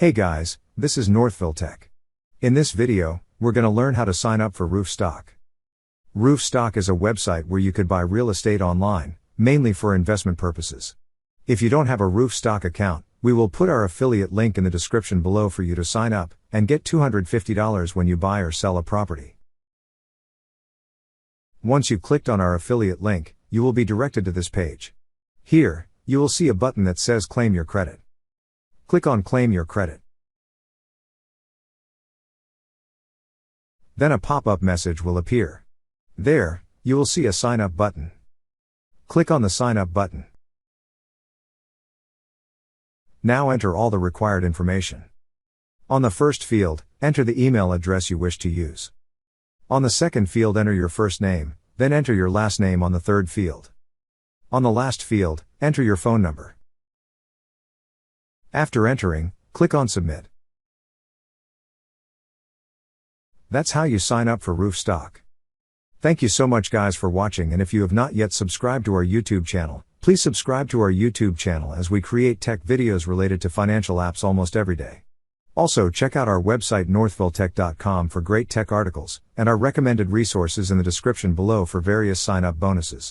Hey guys, this is Northville Tech. In this video, we're going to learn how to sign up for Roofstock. Roofstock is a website where you could buy real estate online, mainly for investment purposes. If you don't have a Roofstock account, we will put our affiliate link in the description below for you to sign up and get $250 when you buy or sell a property. Once you clicked on our affiliate link, you will be directed to this page. Here, you will see a button that says Claim Your Credit. Click on Claim Your Credit. Then a pop-up message will appear. There, you will see a Sign Up button. Click on the Sign Up button. Now enter all the required information. On the first field, enter the email address you wish to use. On the second field, enter your first name, then enter your last name on the third field. On the last field, enter your phone number. After entering, click on Submit. That's how you sign up for Roofstock. Thank you so much guys for watching, and if you have not yet subscribed to our YouTube channel, please subscribe to our YouTube channel as we create tech videos related to financial apps almost every day. Also check out our website northvilletech.com for great tech articles, and our recommended resources in the description below for various sign-up bonuses.